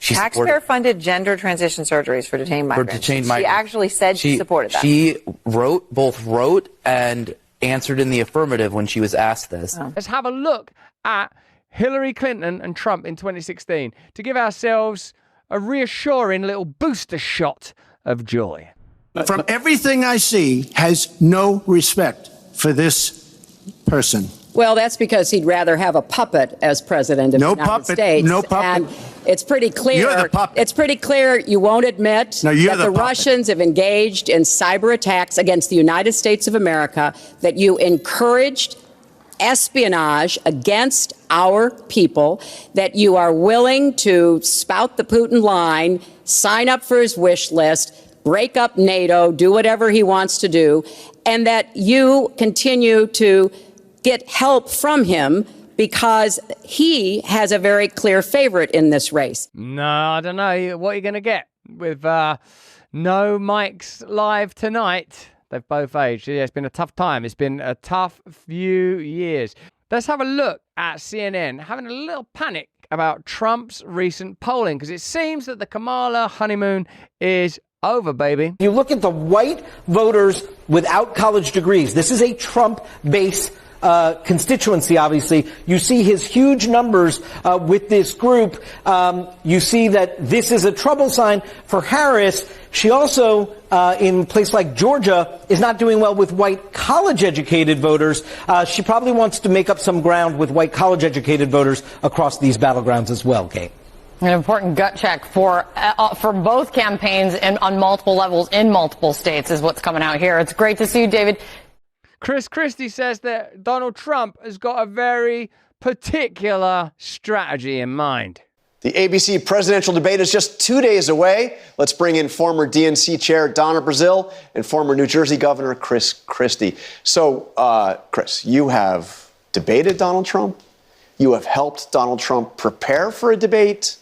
Taxpayer-funded gender transition surgeries for detained migrants. She actually said she supported that. She both wrote and answered in the affirmative when she was asked this. Oh. Let's have a look at Hillary Clinton and Trump in 2016 to give ourselves a reassuring little booster shot of joy. From everything I see, has no respect for this person. Well, that's because he'd rather have a puppet as president of the United States. No puppet. And it's pretty clear. You're the puppet. It's pretty clear you won't admit that the Russians have engaged in cyber attacks against the United States of America, that you encouraged espionage against our people, that you are willing to spout the Putin line, sign up for his wish list, break up NATO, do whatever he wants to do, and that you continue to get help from him because he has a very clear favorite in this race. No, I don't know what you're going to get with no mics live tonight. They've both aged. Yeah, it's been a tough time. It's been a tough few years. Let's have a look at CNN having a little panic about Trump's recent polling, because it seems that the Kamala honeymoon is over, baby. You look at the white voters without college degrees. This is a Trump-based constituency, obviously. You see his huge numbers with this group. You see that this is a trouble sign for Harris. She also, in a place like Georgia, is not doing well with white college-educated voters. She probably wants to make up some ground with white college-educated voters across these battlegrounds as well, Kate. An important gut check for both campaigns and on multiple levels in multiple states is what's coming out here. It's great to see you, David. Chris Christie says that Donald Trump has got a very particular strategy in mind. The ABC presidential debate is just 2 days away. Let's bring in former DNC chair Donna Brazile and former New Jersey Governor Chris Christie. So, Chris, you have debated Donald Trump. You have helped Donald Trump prepare for a debate.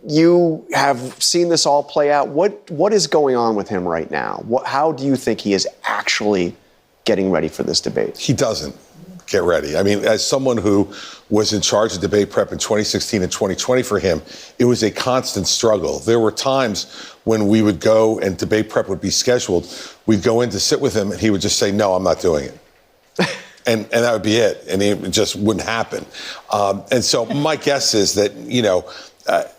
You have seen this all play out. What is going on with him right now? How do you think he is actually getting ready for this debate? He doesn't get ready. I mean, as someone who was in charge of debate prep in 2016 and 2020 for him, it was a constant struggle. There were times when we would go and debate prep would be scheduled. We'd go in to sit with him and he would just say, no, I'm not doing it. And that would be it. And it just wouldn't happen. And so my guess is that,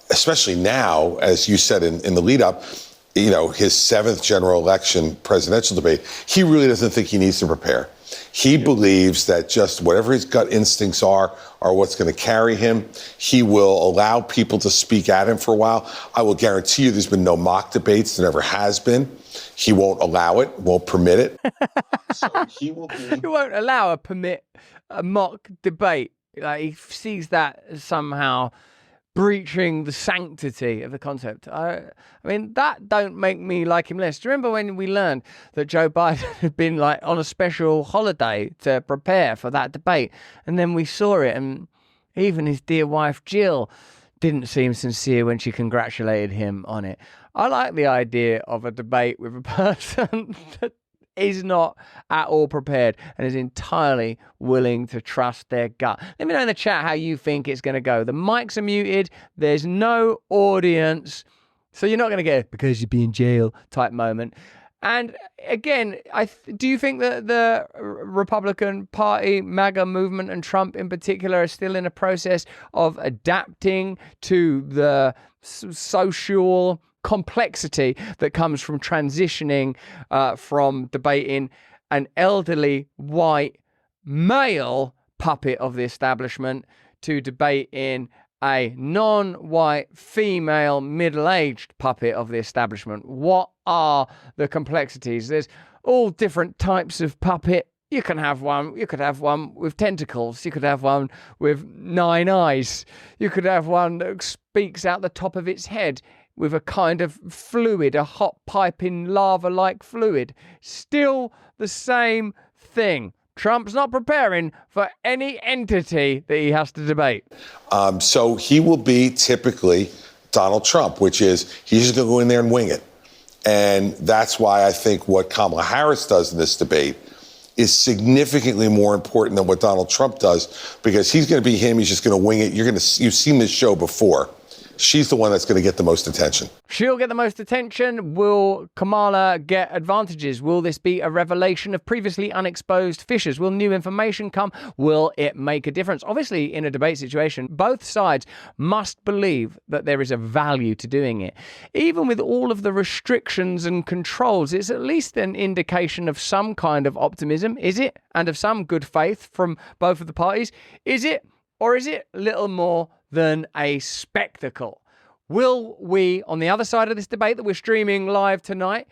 especially now, as you said in the lead up, his seventh general election presidential debate, he really doesn't think he needs to prepare. He believes that just whatever his gut instincts are what's going to carry him. He will allow people to speak at him for a while. I will guarantee you there's been no mock debates. There never has been. He won't allow it, won't permit it. So he won't allow a mock debate. Like, he sees that as somehow breaching the sanctity of the concept. I mean, that don't make me like him less. Do you remember when we learned that Joe Biden had been on a special holiday to prepare for that debate? And then we saw it, and even his dear wife, Jill, didn't seem sincere when she congratulated him on it. I like the idea of a debate with a person that is not at all prepared and is entirely willing to trust their gut. Let me know in the chat how you think it's going to go. The mics are muted. There's no audience. So you're not going to get because you'd be in jail type moment. And again, do you think that the Republican Party, MAGA movement, and Trump in particular are still in a process of adapting to the social complexity that comes from transitioning from debating an elderly white male puppet of the establishment to debating a non-white female middle-aged puppet of the establishment? What are the complexities? There's all different types of puppet. You could have one with tentacles. You could have one with 9 eyes. You could have one that speaks out the top of its head with a kind of fluid, a hot piping lava-like fluid. Still the same thing. Trump's not preparing for any entity that he has to debate. So he will be typically Donald Trump, which is he's just going to go in there and wing it. And that's why I think what Kamala Harris does in this debate is significantly more important than what Donald Trump does, because he's going to be him. He's just going to wing it. You've seen this show before. she's the one that's going to get the most attention. She'll get the most attention. Will Kamala get advantages? Will this be a revelation of previously unexposed fissures? Will new information come? Will it make a difference? Obviously, in a debate situation, both sides must believe that there is a value to doing it. Even with all of the restrictions and controls, it's at least an indication of some kind of optimism, is it? And of some good faith from both of the parties. Is it? Or is it little more than a spectacle? Will we, on the other side of this debate that we're streaming live tonight,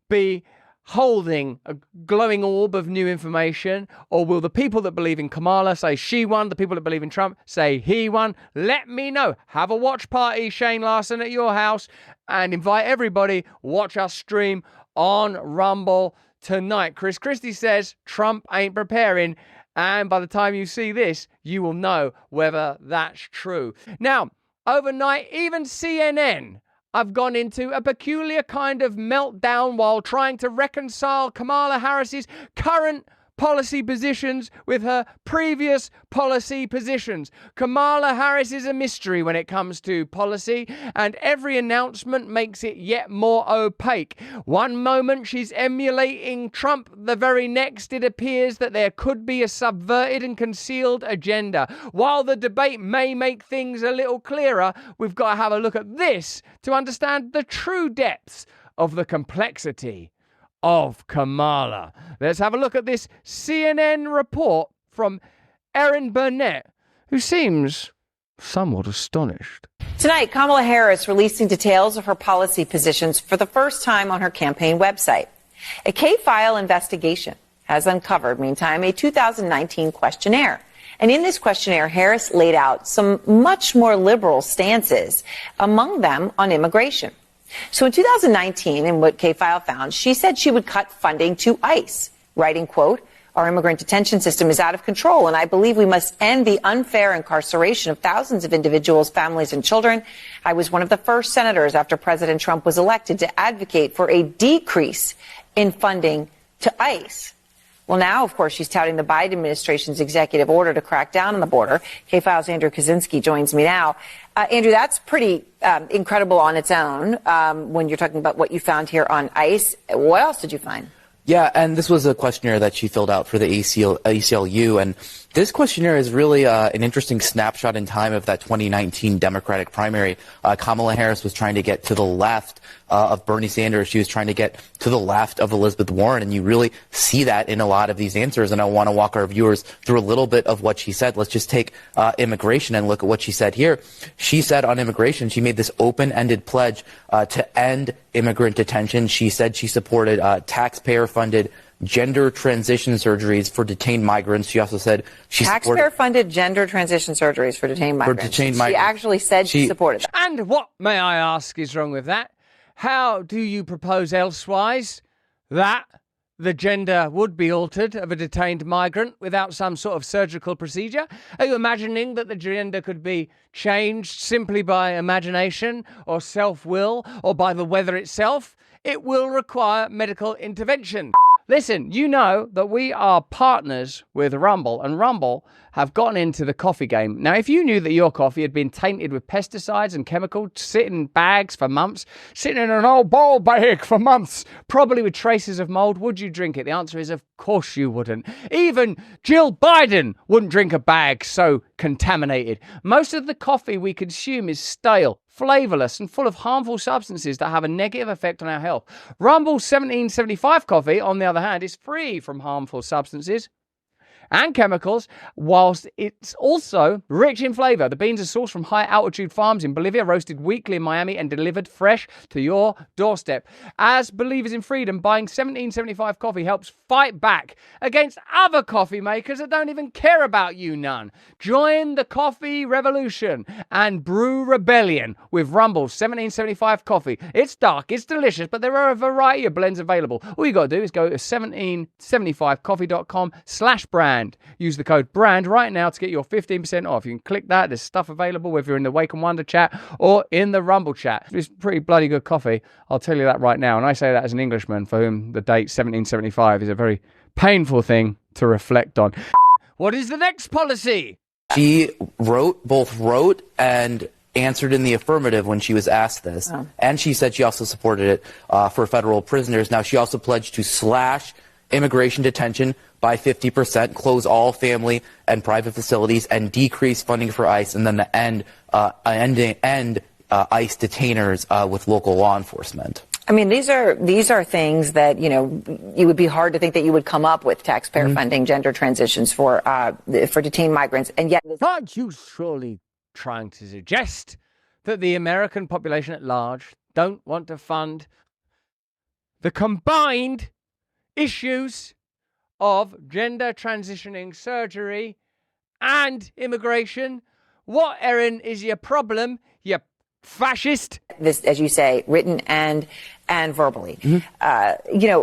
be holding a glowing orb of new information? Or will the people that believe in Kamala say she won, the people that believe in Trump say he won? Let me know. Have a watch party, Shane Larson, at your house, and invite everybody. Watch us stream on Rumble tonight. Chris Christie says Trump ain't preparing. And by the time you see this, you will know whether that's true. Now, overnight, even CNN have gone into a peculiar kind of meltdown while trying to reconcile Kamala Harris's current policy positions with her previous policy positions. Kamala Harris is a mystery when it comes to policy, and every announcement makes it yet more opaque. One moment she's emulating Trump, the very next it appears that there could be a subverted and concealed agenda. While the debate may make things a little clearer, we've got to have a look at this to understand the true depths of the complexity of Kamala. Let's have a look at this CNN report from Erin Burnett, who seems somewhat astonished. Tonight, Kamala Harris releasing details of her policy positions for the first time on her campaign website. A K-file investigation has uncovered, meantime, a 2019 questionnaire. And in this questionnaire, Harris laid out some much more liberal stances, among them on immigration. So in 2019, in what K-File found, she said she would cut funding to ICE, writing, quote, "Our immigrant detention system is out of control, and I believe we must end the unfair incarceration of thousands of individuals, families, and children. I was one of the first senators after President Trump was elected to advocate for a decrease in funding to ICE." Well, now, of course, she's touting the Biden administration's executive order to crack down on the border. K-File's Andrew Kaczynski joins me now. Andrew, that's pretty incredible on its own when you're talking about what you found here on ICE. What else did you find? Yeah, and this was a questionnaire that she filled out for the ACLU, and this questionnaire is really an interesting snapshot in time of that 2019 Democratic primary. Kamala Harris was trying to get to the left of Bernie Sanders. She was trying to get to the left of Elizabeth Warren, and you really see that in a lot of these answers, and I want to walk our viewers through a little bit of what she said. Let's just take immigration and look at what she said here. She said on immigration, she made this open-ended pledge to end immigrant detention. She said she supported taxpayer-funded gender transition surgeries for detained migrants. She also said she taxpayer-funded gender transition surgeries for detained migrants. She actually said she supported that. And what, may I ask, is wrong with that? How do you propose elsewise that the gender would be altered of a detained migrant without some sort of surgical procedure? Are you imagining that the gender could be changed simply by imagination or self-will or by the weather itself? It will require medical intervention. Listen, you know that we are partners with Rumble, and Rumble have gotten into the coffee game. Now, if you knew that your coffee had been tainted with pesticides and chemicals, sitting in bags for months, sitting in an old ball bag for months, probably with traces of mold, would you drink it? The answer is, of course you wouldn't. Even Jill Biden wouldn't drink a bag so contaminated. Most of the coffee we consume is stale, flavorless, and full of harmful substances that have a negative effect on our health. Rumble's 1775 coffee, on the other hand, is free from harmful substances and chemicals, whilst it's also rich in flavor. The beans are sourced from high-altitude farms in Bolivia, roasted weekly in Miami, and delivered fresh to your doorstep. As believers in freedom, buying 1775 coffee helps fight back against other coffee makers that don't even care about you none. Join the coffee revolution and brew rebellion with Rumble's 1775 coffee. It's dark, it's delicious, but there are a variety of blends available. All you got to do is go to 1775coffee.com/brand. Use the code BRAND right now to get your 15% off. You can click that. There's stuff available whether you're in the Wake and Wonder chat or in the Rumble chat. It's pretty bloody good coffee. I'll tell you that right now. And I say that as an Englishman for whom the date 1775 is a very painful thing to reflect on. What is the next policy? She both wrote and answered in the affirmative when she was asked this. Oh. And she said she also supported it for federal prisoners. Now, she also pledged to slash immigration detention by 50%, close all family and private facilities, and decrease funding for ICE, and then to end ICE detainers with local law enforcement. I mean, these are things that, you know, it would be hard to think that you would come up with taxpayer funding gender transitions for detained migrants, and yet aren't you surely trying to suggest that the American population at large don't want to fund the combined issues of gender transitioning surgery and immigration? What, Erin, is your problem, you fascist? This, as you say, written and verbally. You know,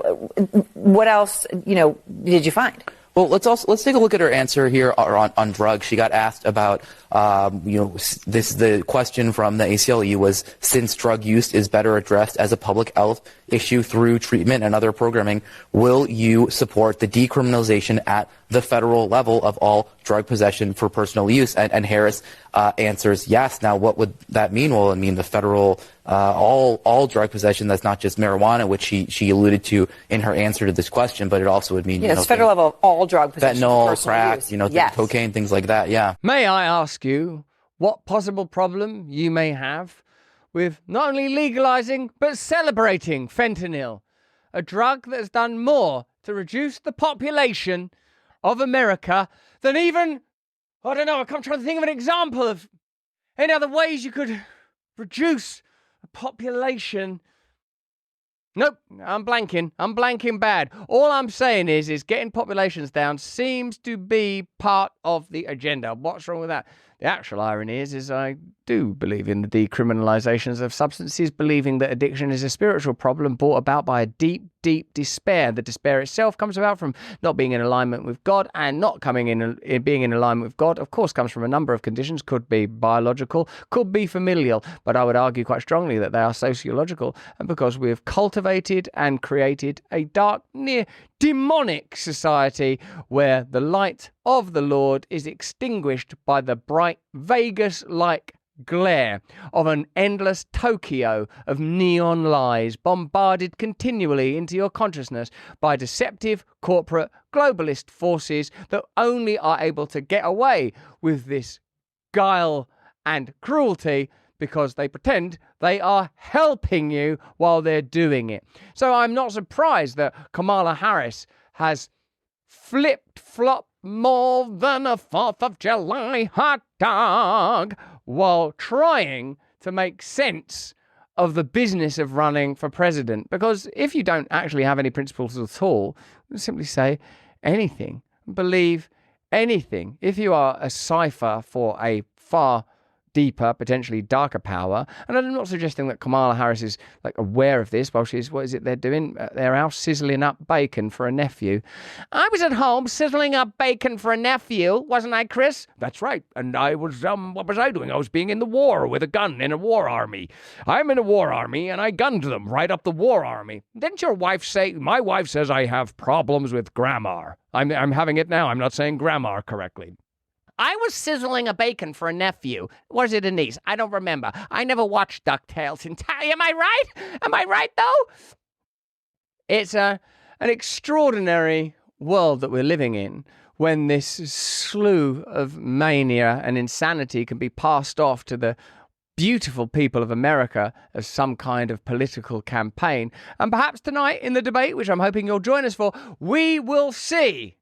what else, you know, did you find? Well, let's take a look at her answer here on drugs. She got asked about, the question from the ACLU was, since drug use is better addressed as a public health issue through treatment and other programming, will you support the decriminalization at the federal level of all drug possession for personal use? And Harris answers yes. Now, what would that mean? Well, it mean the federal all drug possession. That's not just marijuana, which she alluded to in her answer to this question, but it also would mean it's federal level of all drug possession, fentanyl, crack, use. Cocaine, things like that. Yeah. May I ask you what possible problem you may have with not only legalizing but celebrating fentanyl, a drug that has done more to reduce the population of America than even, I don't know, I'm trying to think of an example of any other ways you could reduce a population. Nope, I'm blanking bad. All I'm saying is getting populations down seems to be part of the agenda. What's wrong with that? The actual irony is I do believe in the decriminalizations of substances, believing that addiction is a spiritual problem brought about by a deep, deep despair. The despair itself comes about from not being in alignment with God, and not being in alignment with God, of course, comes from a number of conditions. Could be biological, could be familial, but I would argue quite strongly that they are sociological, and because we have cultivated and created a dark, near demonic society where the light of the Lord is extinguished by the bright Vegas-like glare of an endless Tokyo of neon lies bombarded continually into your consciousness by deceptive corporate globalist forces that only are able to get away with this guile and cruelty because they pretend they are helping you while they're doing it. So I'm not surprised that Kamala Harris has flip-flop more than a 4th of July hot dog while trying to make sense of the business of running for president. Because if you don't actually have any principles at all, simply say anything, believe anything. If you are a cipher for a far deeper, potentially darker power, and I'm not suggesting that Kamala Harris is like aware of this while she's, what is it they're doing at their house, sizzling up bacon for a nephew. I was at home sizzling up bacon for a nephew, wasn't I, Chris? That's right. And I was, what was I doing? I was being in the war with a gun in a war army. I'm in a war army and I gunned them right up the war army. Didn't your wife say, my wife says I have problems with grammar. I'm having it now. I'm not saying grammar correctly. I was sizzling a bacon for a nephew. Was it a niece? I don't remember. I never watched DuckTales entirely. Am I right? Am I right, though? It's an extraordinary world that we're living in when this slew of mania and insanity can be passed off to the beautiful people of America as some kind of political campaign. And perhaps tonight in the debate, which I'm hoping you'll join us for, we will see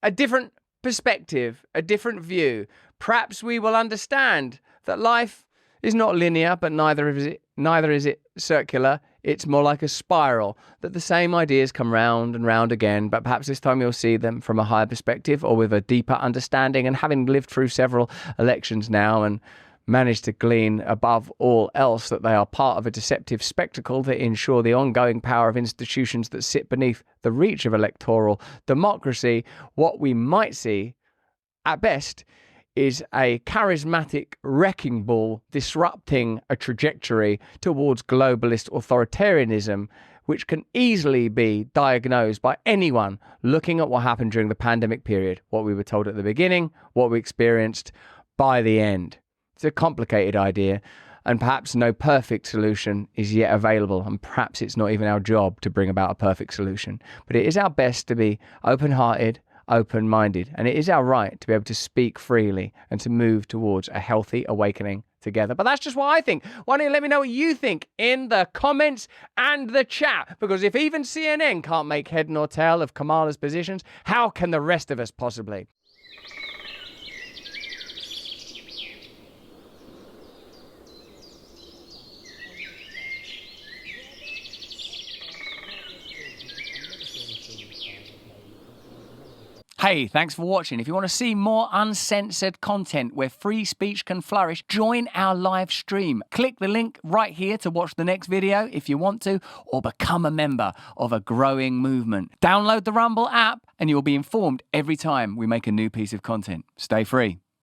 a different perspective, a different view. Perhaps we will understand that life is not linear, but neither is it circular. It's more like a spiral, that the same ideas come round and round again, but perhaps this time you'll see them from a higher perspective or with a deeper understanding. And having lived through several elections now and managed to glean above all else that they are part of a deceptive spectacle that ensure the ongoing power of institutions that sit beneath the reach of electoral democracy, what we might see, at best, is a charismatic wrecking ball disrupting a trajectory towards globalist authoritarianism, which can easily be diagnosed by anyone looking at what happened during the pandemic period, what we were told at the beginning, what we experienced by the end. It's a complicated idea, and perhaps no perfect solution is yet available, and perhaps it's not even our job to bring about a perfect solution. But it is our best to be open-hearted, open-minded, and it is our right to be able to speak freely and to move towards a healthy awakening together. But that's just what I think. Why don't you let me know what you think in the comments and the chat? Because if even CNN can't make head nor tail of Kamala's positions, how can the rest of us possibly? Hey, thanks for watching. If you want to see more uncensored content where free speech can flourish, join our live stream. Click the link right here to watch the next video if you want to, or become a member of a growing movement. Download the Rumble app and you'll be informed every time we make a new piece of content. Stay free.